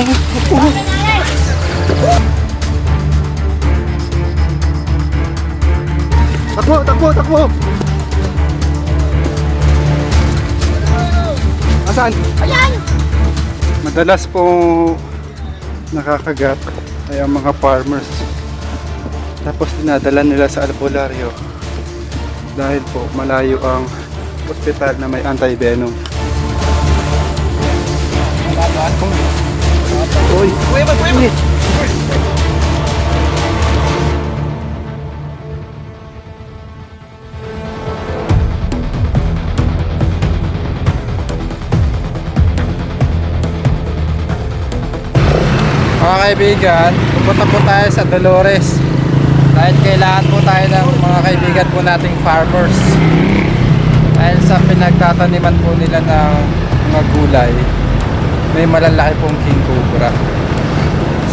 yung... Takbo, takbo, takbo! Asan? Ayan! Madalas po nakakagat ay ang mga farmers. Tapos dinadala nila sa albularyo dahil po malayo ang ospital na may anti-venom. Uy! Uy! Mga kaibigan, pupunta po tayo sa Dolores dahil kailangan po tayo ng mga kaibigan po nating farmers dahil sa pinagtataniman po nila ng mga gulay, may malalaki pong king cobra.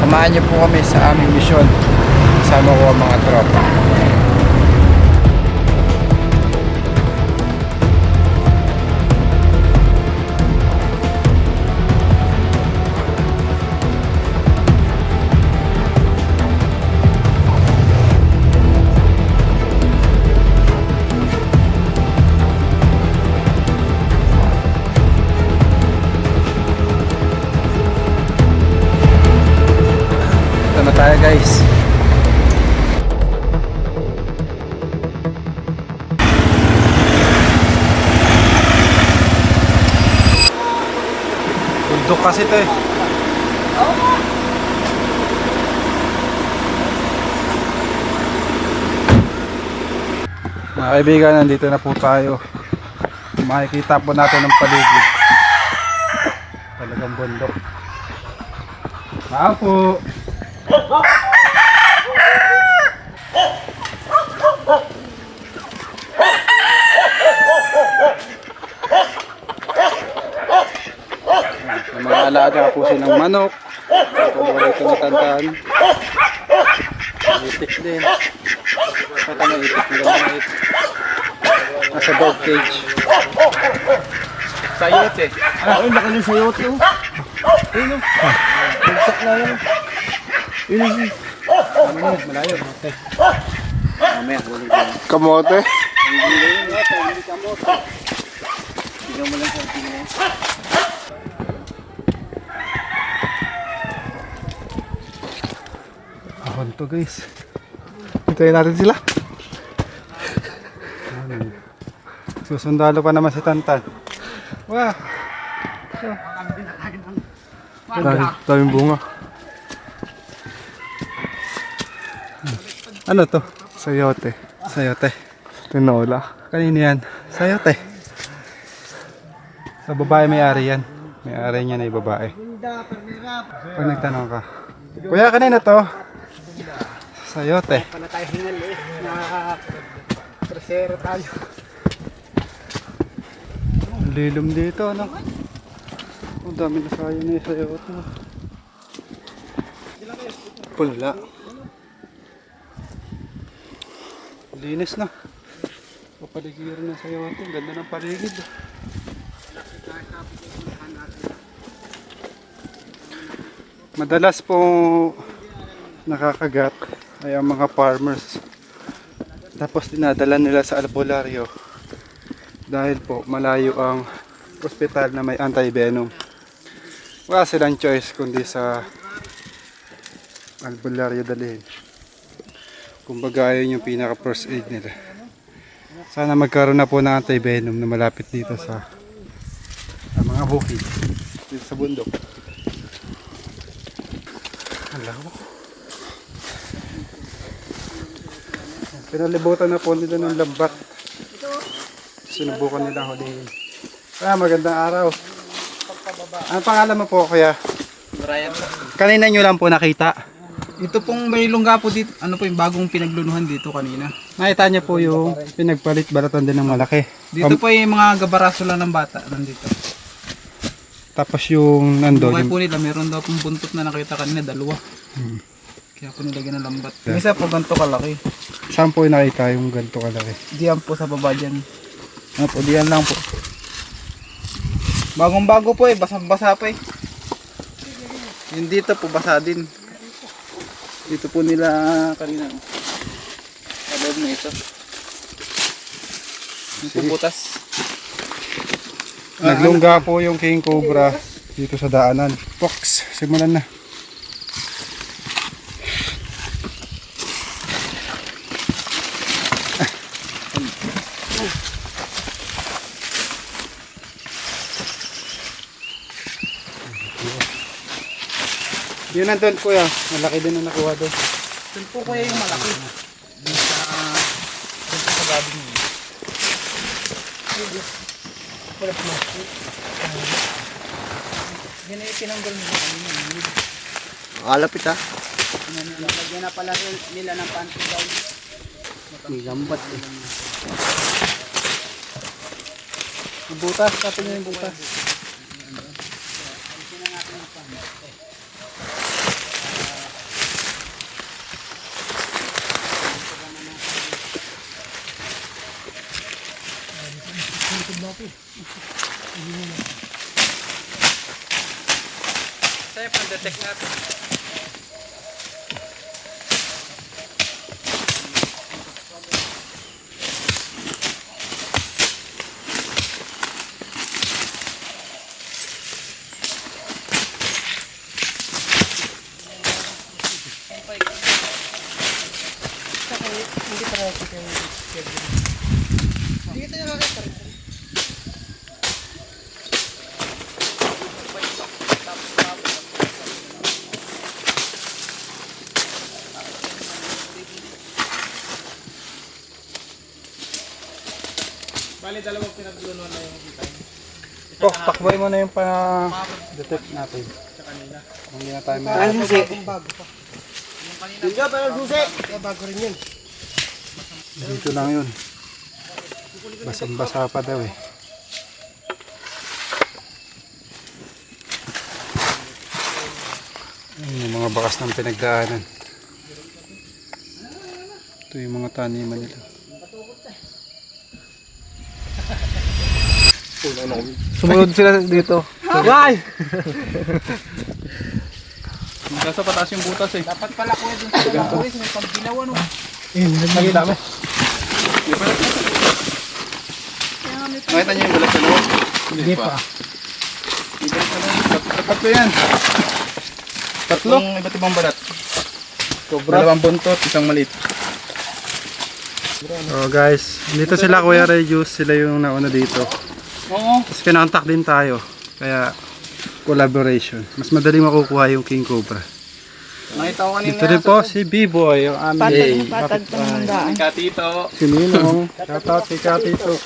Samahan niyo po kami sa aming misyon, kasama ko ang mga tropa. Tayo guys. Bundok kasi ito eh. Mga kaibigan, nandito na po tayo. Makikita po natin ang paligid. Talagang bundok. Po. Mga alaga po silang manok. Paborito na tantan. Itik din. Pata na itik. Nasa dog cage. Sayote. Ay, laki ng sayote oh. Ayun oh. Bagsak na yan. Ayun oh. Malayo. Mamaya, huling ka. Kamote? Hindi kamote. Tignan mo lang sa tingin. Ahon to guys. Hintayin natin sila. Susundalo pa naman si Tantan. Wow! Daming bunga. Ano to? Sayote. Sayote. Tinola. Kanina yan? Sayote. Sa babae may-ari yan. May-ari niya na yung babae. Pag nagtanong ka, kuya, kanina to? Sayote. Para tayo hingal eh. Presero tayo. Ang lilom dito, ano? Ang dami na sayo na yung sayote. Pula. Linis na. Papaligiran na sayote. Ganda ng paligid. Madalas po nakakagat ay ang mga farmers. Tapos dinadala nila sa albularyo dahil po malayo ang ospital na may anti-venom. Wala silang choice kundi sa albularyo dalhin. Kumbaga yun yung pinaka first aid nila. Sana magkaroon na po ng anti-venom na malapit dito sa mga bukid dito sa bundok. Alam mo, pinalibutan na po nila ng lambat. Sinubukan nila hulihin. Magandang araw. Ano pangalan mo po kuya? Brian. Kanina nyo lang po nakita. Ito pong may lungga po dito. Ano po yung bagong pinaglunuhan dito kanina? Nakita niyo po yung pinagpalit balatan din ng malaki. Dito po yung mga gabaraso lang ng bata nandito. Tapos yung nando, Bukay yung po nila, meron daw pong buntot na nakita kanina, dalawa. Kaya po nilagyan ng lambat. Yung isa po ganito kalaki. saan po yung nakita yung ganito kalaki? Diyan po sa baba dyan. Ano po, diyan lang po. Bagong bago po eh, basang basa pa eh. Yung dito po basa din. Dito po nila kanina. Sa loob na ito. Yung po butas. Naglungga po yung king cobra dito sa daanan. Fox, simulan na. Yun nandun kuya, malaki din ang nakuha doon. Doon po kuya yung malaki. Doon sa gabi niyo. Yan ay tinanggal nila. Alapit ha. Lagyan na pala nila ng panty down. Lambat eh. Yung butas, kapin nyo yung butas. Sa'yo, pang-detect natin. Bali, dalawang pinaglunuan na yung kita. Takboy mo na yung pa-detect natin. Hindi na tayo may... Tingga, pero susi! Bago rin yun. Dito lang yun. Basang-basa pa daw eh. Ayun, yung mga bakas ng pinagdaanan. Ito yung mga taniman nila. Sumunod sila dito. Why? Nasa pataas yung butas eh. Dapat pala kuya dun sa gano'n. May pagbilaw ano. Nakita mo. Nakita niyo yung balat sa loob? Hindi pa. Tatlo yan. Tatlong iba't ibang balat. Dalawang buntot, isang maliit. Oh guys, dito sila Kuya Regius, sila yung nauna dito. Oo. Tapos kinontak din tayo. Kaya collaboration. Mas madali makukuha yung king cobra. Nakita ko kanina. Dito rin po si B-Boy, yung aming kapitbahay. Katito. Si Ninong. Shoutout si Katito.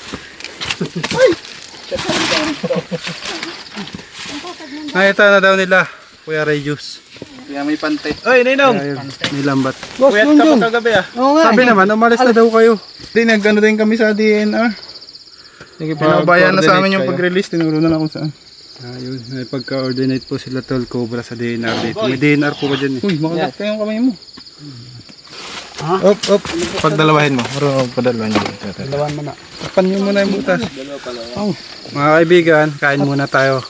Nakita na daw nila, Kuya Regius. Kaya may pante. Oy, Ninong! Kaya nilambat. Kuya ka pa kagabi ah. Sabi naman, umalis na daw kayo. Hindi, nag-ano din kami sa DNR. Pinabayan na sa amin yung pag-release. Tinuro na lang kung saan. Ayun, may pagka-coordinate po sila Tol Cobra sa DNR dito. May DNR po ba dyan eh? Uy, makagat pa yung kamay mo. Op. Pagdalawahin mo. Marunong padalawahin mo. Dalawan mo na. Tapan nyo muna yung butas. Oh. Mga kaibigan, kain muna tayo.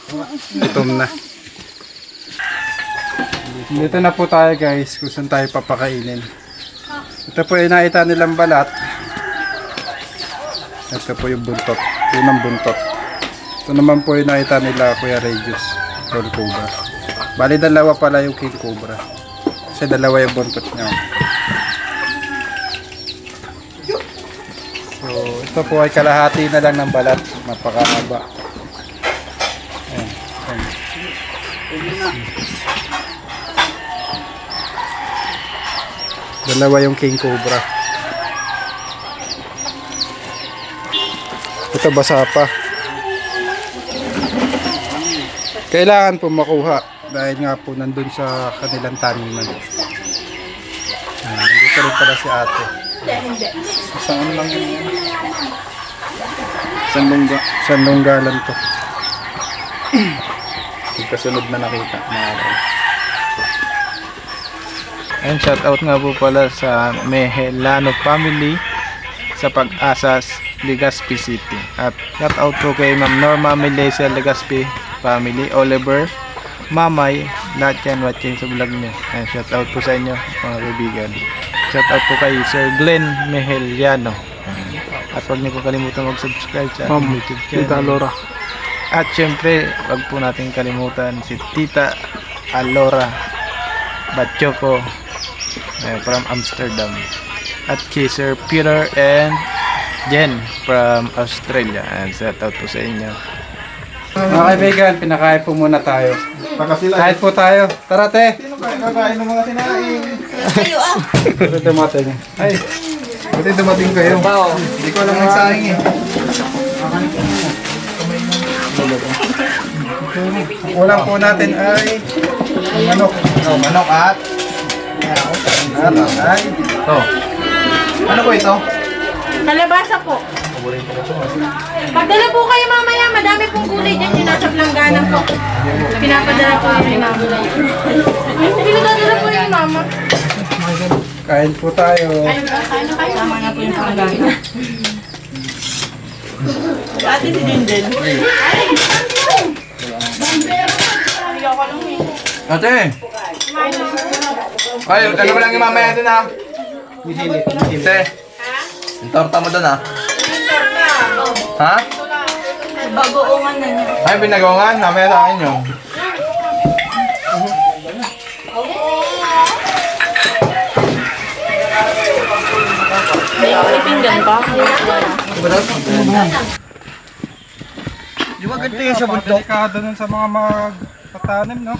Gutom na. Dito na po tayo guys, kung saan tayo papakainin. Ito po yung nakita nilang balat. Ito po yung buntot. Unang buntot. Ito naman po yung nakita nila Kuya Regius. Tol Cobra. Bali dalawa pala yung king cobra. Kasi dalawa yung buntot niya. So ito po ay kalahati na lang ng balat. Napakahaba. Ayan. Ayan. Dalawa yung king cobra. Ito basa pa. Kailangan po makuha dahil nga po nandun sa kanilang taniman. Nandito rin pala si ate. Saan lang yun? Sandungga. Sandungga lang to. Kasunod na nakita. And shout out nga po pala sa Mehelano family sa Pag-asas, Legazpi City. At shout out po kay Ma'am Norma Melesa Legazpi family, Oliver, Mamay, lahat yan watching sa vlog niya. Ayan, shout out po sa inyo mga kaibigan. Shout out po kay Sir Glenn Mejeliano. At huwag niyo po kalimutan mag-subscribe sa ating YouTube channel. Alora. At syempre, wag po natin kalimutan si Tita Alora Batchoco from Amsterdam. At si Sir Peter and Jen from Australia. And shout out po sa inyo. Mga kaibigan, pinakain po muna tayo. Kahit po tayo. Tara, te. Sino kakain ng mga sinaing? Ito dumating. Ay, buti dumating kayo. Hindi ko alam ang saing eh. Ang ulam po natin ay manok. Manok at ay. Ito. Ano po ito? Kalabasa po. Pagdala po kayo mamaya, madami pong gulay dyan yung nasa Plangganan po. Pinapadala po yun yung mama. Pinadadala po yung mama. Kain po tayo. Sama na po yung Plangganan. Ate si Dindin. Ate! Ay, ano ba lang yung mamaya dun ha? Ate! Yung torta mo dun ha? Ha? Bagoongan na niya. Ay, pinagongan. Mamaya sa akin yun. May pinggan pa. Di ba ganito yung sa bundok? Delikado nun sa mga magpatanim, no?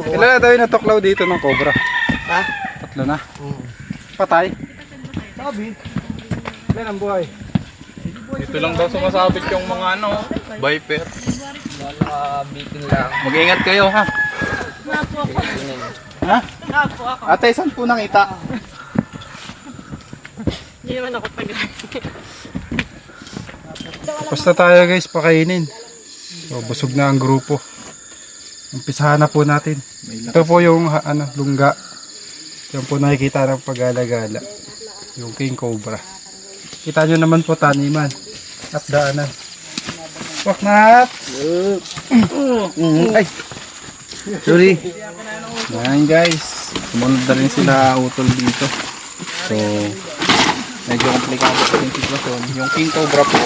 Ilan na tayo natuklaw dito ng cobra? Ha? 3 na. Patay? Sabi. Ilan ang buhay? Dito lang daw sumasabit yung mga viper. Mag-ingat kayo ha. Ha? Ate, saan po nakita? Hindi naman ako pag Basta tayo guys, pakainin. So, busog na ang grupo. Umpisahan na po natin. Ito po yung lungga. Yan po nakikita ng pag-alagala. Yung king cobra. Kita nyo naman po taniman at daanan. Wak nat! Ay. Sorry. Yan guys. Sumunod na rin sila utol dito. So, medyo komplikado po yung sitwasyon. Yung king cobra po,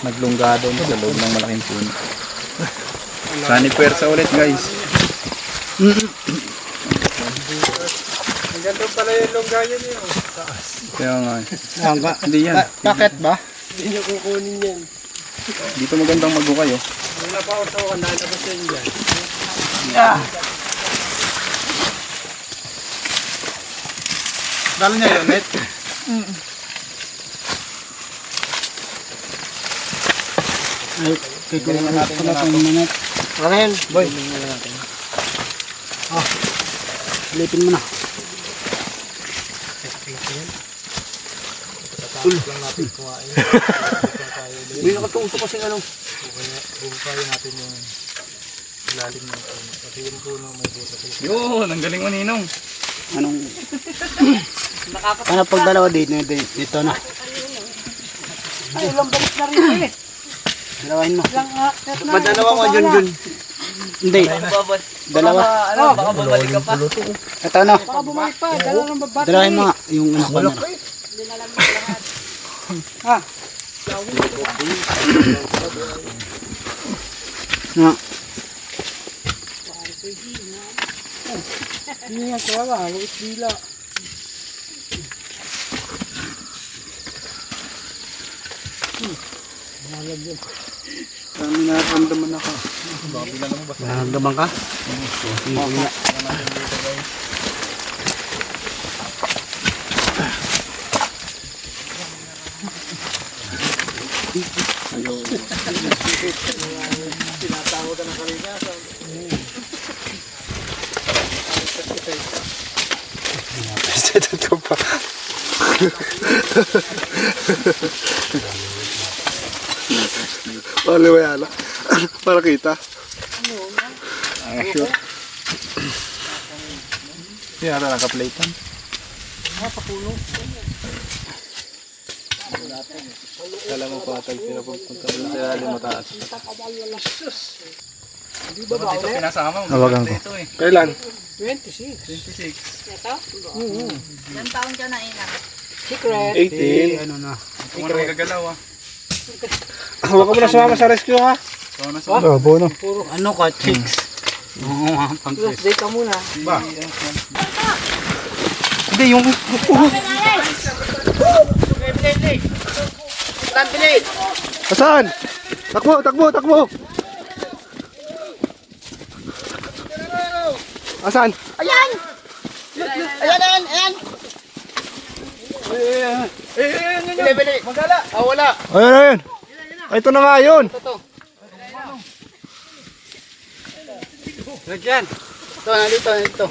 naglungga doon sa loob ng malaking puno. Sani pwersa ulit guys. Hanggang doon pala yung lungga yun yun. Kaya nga. Hindi yan. Bakit ba? Dito magandang mag-ukay oh. Dalo niya yun, net? Ay, kikulangan natin na ito. Rahel, boy. Lipin mo na. May nakatuso kasi ano. Yun, ang galing mo ninong. Anong... Ano pag dalawa dito na. Ay, ilang balik na rin eh. Dalawahin mo. Madalawa mo dyan. Hindi. Dalawa. Baka babalik ka pa. Ito ano? Dalawahin mo nga. Yung anak ko na. Ha? Na. Hindi yan kawala. Luis Dila. Kami nararamdaman ako. Nararamdaman ka? Oo. Setan ko pa. Paliwala. Para kita. Sure. Hindi na nakaplatean. Kala mo pa tag pinapagpunta rin sa ilalim mataas. Dito pinasama mo. Hawakan ko. Ito eh. Kailan? 26. Ilang taon ka na, Ina? 18. Ano na? Kung ano gagalaw ah. Huwag ka muna sumama sa rescue ha. So, ano sa Oh, bono. Ano ka, chicks? Oo, pang-tres. Hindi, yung... Asan? Takbo, takbo, takbo! Asan? Ayan! Ayun, ayun. Ay, ito na nga yun. Lagyan. Ito, nandito.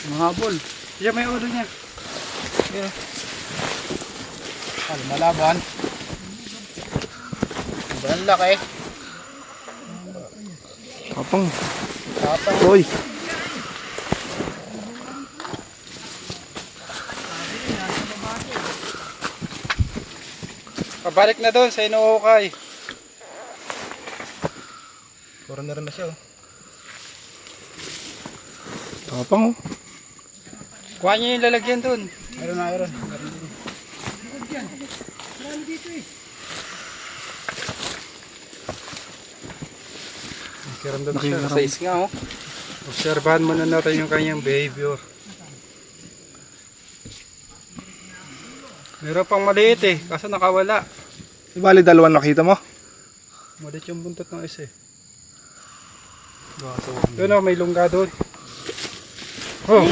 Mahabol. Siya may ulo niya. Malaban. Ang laki. Kapang. Hoy. Pabalik na doon sa Inuukay. Foreigner na siya. Kapang oh. Kuha niyo yung lalagyan doon. Meron. Nakikiramdam siya. Size nga oh. Obserbahan muna natin yung kanyang behavior. Meron pang maliit eh, kaso nakawala. Bali, dalawa nakita mo? Maliit yung buntot ng isa eh. Doon oh, may lungga doon. Oh!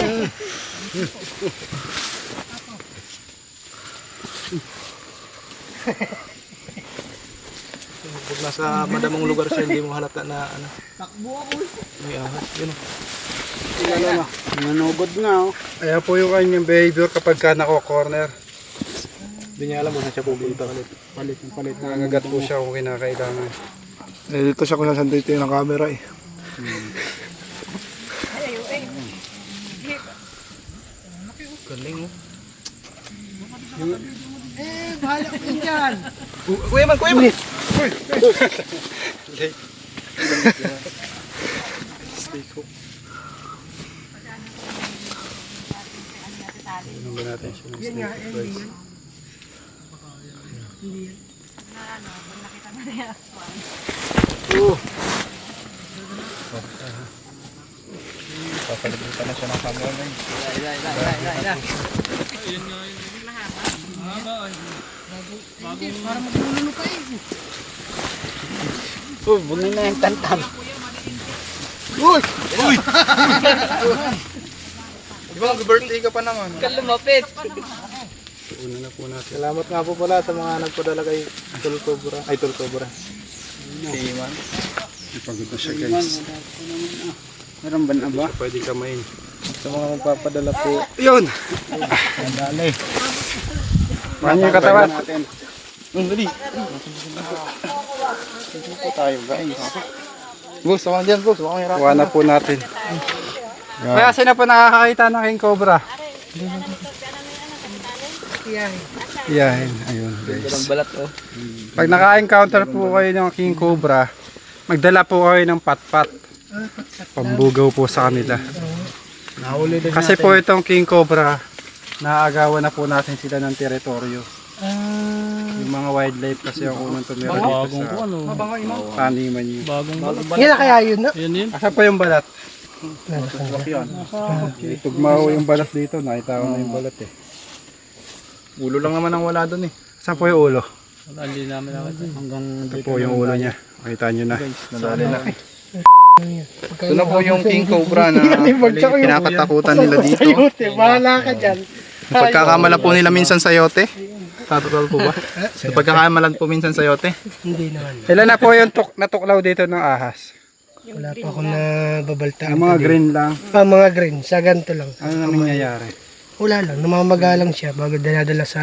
Pag nasa madamong lugar siya, hindi mo halata na ano. Takbo ako. May ahas. Yun o. Nanugod na, oh. Ayan po yung kanyang behavior kapag ka nako-corner. Hindi niya alam kung saan siya pupunta. Palit. Nangangagat po siya kung kinakailangan. Eh, dito siya kung saan dito yung camera eh. Galing oh. Kuya man! Ano ba natin siya ng snake price? Papalibutan na siya ng camera na yun. Bunin na yung tantan. Di ba mag-birthday ka pa naman? Kalumapit. Una na po natin. Salamat nga po pala sa mga nagpadala kay Tol Cobra. Ay, Tol Cobra. Iman. Ipagod na siya guys. Meron ba na ba? Pwede kamain. Sa mga magpapadala po. Yun! Dali. Paano yung katawan? Dali. Dito po tayo, guys. Boss, ako dyan, boss. Ako hirap. Kuha na po natin. Kaya sino po nakakakita ng king cobra? Yan, ayun guys. Balat, oh. Pag naka-encounter po kayo ng king cobra, magdala po kayo ng patpat. Pambugaw po sa kanila. Nahuli din Kasi po itong king cobra, naagawan na po natin sila ng teritoryo. Yung mga wildlife kasi ang unang tumira dito sa taniman nyo. Yan na kaya yun, no? Asa po yung balat? Tugmao yung balat dito, nakita ko na yung balat eh. Ulo lang naman ang wala doon eh. Saan po yung ulo? Hanggang Ito po yung ulo niya. Makita nyo na. Nadali na. Ito na po yung king cobra na kinakatakutan nila dito. bahala ka dyan. Pagkakamalan po nila minsan sa yote. Tatotoo po ba? Pagkakamalan po minsan sa yote. Hindi naman. Ilan na po yung natuklaw dito ng ahas? Wala pa ako nababaltaan. Ang mga green lang. Mga green, sa ganito lang. Ano na nangyayari? Wala lang, namamaga lang siya bago dinadala sa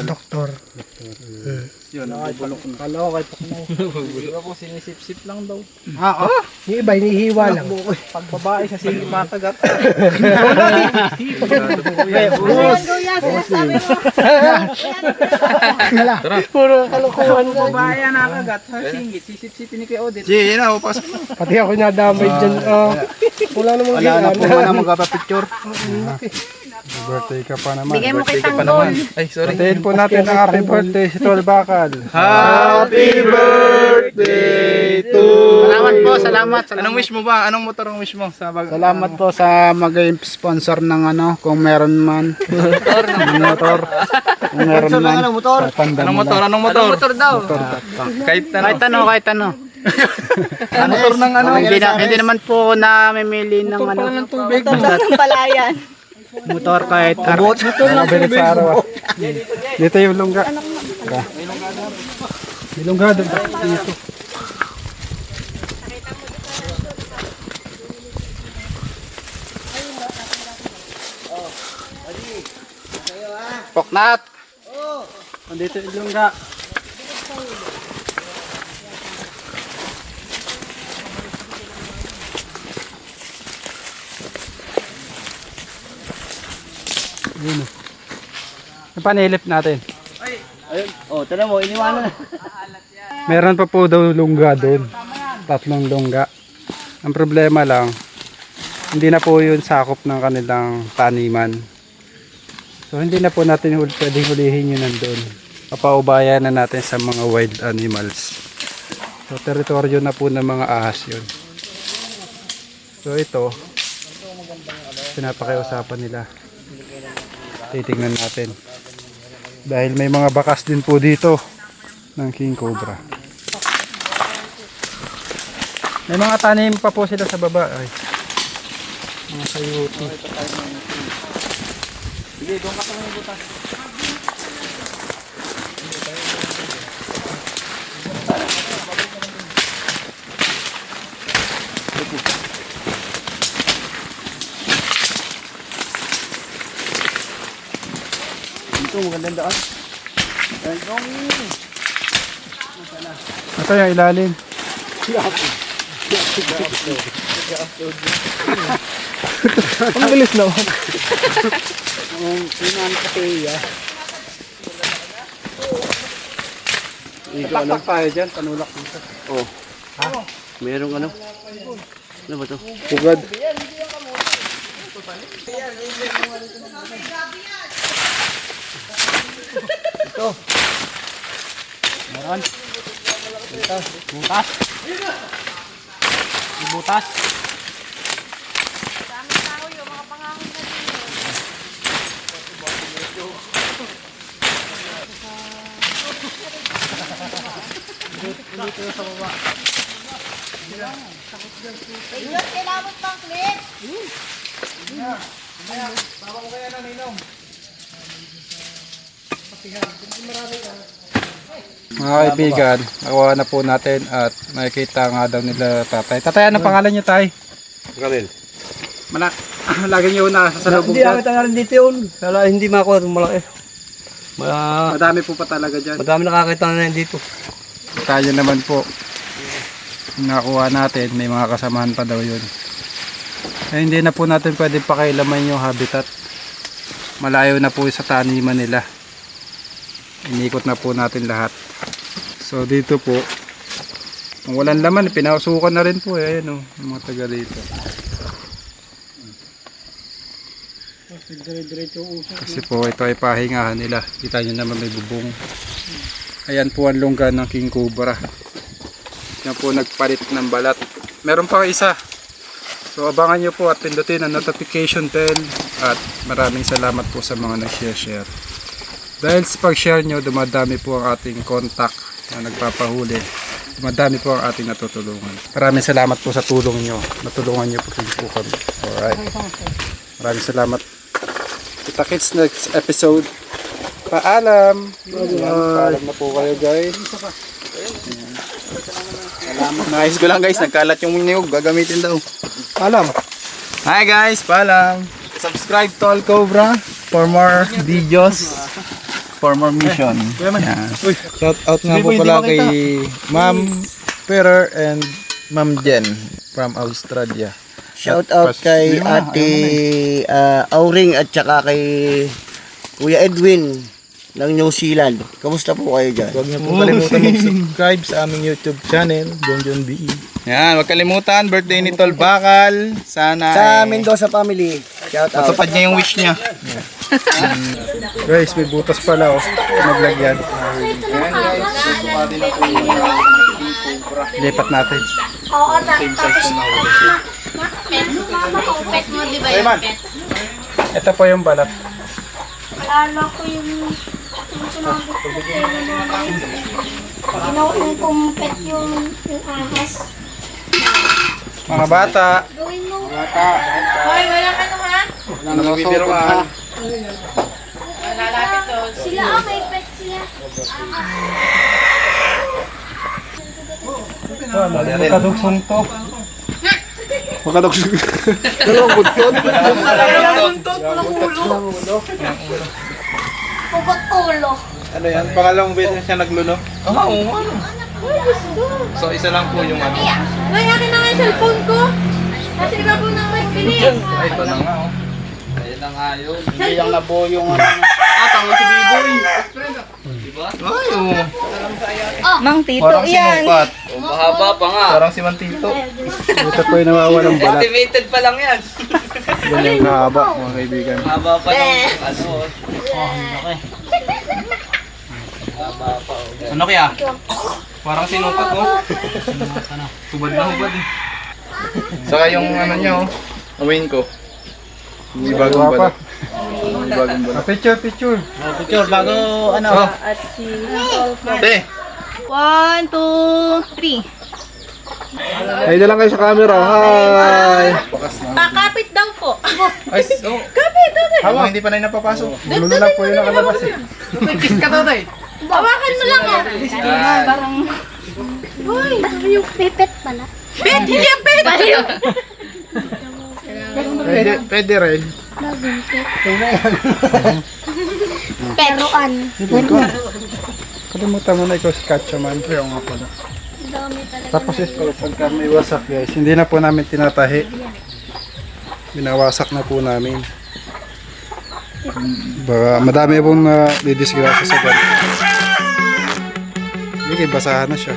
doktor. Yun, nabubulok na. Kala ko kahit ako sinisip-sip lang daw. Yung iba, hinihiwa lang. Pag babae sa sige makagat. Puro kalokohan Pag babae ang nakagat sa singit, sisip-sipin ni Kuya Odette. Sige, yun na, pasok na. Pati ako nadamay dyan. Wala namang Wala na po na magpapapicture. Birthday ka pa naman. Bigay mo kay Pa Tanggol. naman. Ay, sorry. Patayin po natin ang happy birthday si Tol Bakal. Happy birthday to Salamat po, salamat. Anong wish mo ba? Anong motor ang wish mo? Salamat po sa mag-sponsor ng ano, kung meron man. motor. Kung meron man. Anong motor? Anong motor? Anong motor daw? Kahit Kahit ano. Ano motor ng ano? Hindi naman po namimili ng ano. Ng palayan. Motor kahit Mabilis sa araw. Dito yung lungga. May lungga doon. Dito. Poknat. Dito yung lungga. Yun o. Yung panilip natin. Meron pa po daw lungga doon. 3 lungga. Ang problema lang, hindi na po yun sakop ng kanilang taniman. So hindi na po natin pwedeng hulihin yun nandun. Papaubayan na natin sa mga wild animals. So teritoryo na po ng mga ahas yun. So ito, pinapakiusapan nila. Titignan natin. Dahil may mga bakas din po dito ng king cobra. May mga tanim pa po sila sa baba. Ay. Mga sayuti. Ito yung ilalim. Ang bilis naman. Taktak tayo dyan, panulak dito. Merong ano? Ano ba to? Pugad. Butas. Kailangan mo pang clip. Mga kaibigan, nakuha na po natin at nakikita nga daw nila tatay. Tatay, ano pangalan niyo tay? Kamil. Lagi niyo na sa salubong Hindi dyan. ako tangalan dito yun. Kala hindi makuha itong malaki. Madami po pa talaga dyan. Madami nakakita na dito. Tayo naman po. Nakuha natin, may mga kasamahan pa daw yun. Eh, hindi na po natin pwede pakailaman yung habitat. Malayo na po sa taniman nila. Inikot na po natin lahat. So dito po, kung walang laman, pinausukan na rin po. Ayan o, yung mga taga dito. Kasi po ito ay pahingahan nila. Kita nyo naman may bubong. Ayan po ang lungga ng king cobra. Yan po nagpalit ng balat. Meron pa isa. So abangan nyo po at pindutin ang notification bell. At maraming salamat po sa mga nag-share. Dahil sa pag-share nyo, dumadami po ang ating contact na nagpapahuli. Dumadami po ang ating natutulungan. Maraming salamat po sa tulong nyo. Natulungan nyo po kami. Alright. Maraming salamat. Kita-kits next episode. Paalam. Paalam na po kayo guys. Nice ko lang guys, nagkalat yung niyog, gagamitin daw. Paalam. Hi guys, paalam. Subscribe to All Cobra for more videos. for more mission. Yan. Shout out nga po pala kay Ma'am Peter and Ma'am Jen from Australia. Shout out kay Ate Auring at saka kay Kuya Edwin ng New Zealand. Kamusta po kayo dyan? Huwag niyo po kalimutan mag-subscribe sa aming YouTube channel, John B. Yan, huwag kalimutan, birthday ni Tol Bakal. Sana Sa Mendoza family. Shout out. matupad niya yung wish niya. Guys, may butas pala oh. Naglagyan. Lipat natin. Oo, tapos pet mo, di ba yung pet? Ito po yung balat. Alala ko yung sinabi ko kay ginawa kong pet yung ahas. Mga bata. Gawin mo. Hoy, walang ano ha? Nanusukan. Sila may pet sila. Magkadugsong to. Magkadugsong. Pugot ulo. Ano yan? Pangalawang beses siya nagluno? Oo, ano. So, isa lang po yung ano. Hoy, akin na nga yung cellphone ko. Kasi ikaw po na may bilis. Ay, ito na nga, oh. Ayun na nga yun. Hindi lang nabuo yung ano. Tama si Biboy. Diba? Ay, oh. Mang Tito Parang sinukat. Mahaba pa nga. Parang si Mantito. Ito po yung nawawalang balat. Estimated pa lang yan. Yan yung kahaba mga kaibigan. Mahaba pa lang. Ano? Ano kaya? Parang sinukat, oh. Hubad na hubad, eh. Saka yung ano niya, oh. Awain ko. Hindi bagong balat. Hindi bagong balat. Picture, picture. Picture bago ano. Oh. Te. 1, 2, 3. Ay, na lang kayo sa camera. Hi! Pakapit daw po. Ay, oh. Kapit, Totoy. Habang hindi pa na napapasok. Gulo na lang po yung nakalabas eh. Hawakan mo lang oh. Parang... Uy, yung pipet pala. Pet, hindi yung pet. Pwede rin. Peruan. Kalimutan mo na ikaw si Katchaman. Pero nga pala. Dami talaga. Tapos ito, pagka may wasak guys, hindi na po namin tinatahi. Binawasak na po namin. Baka madami pong didisgrasya sa ganito. Hindi, basahan na siya.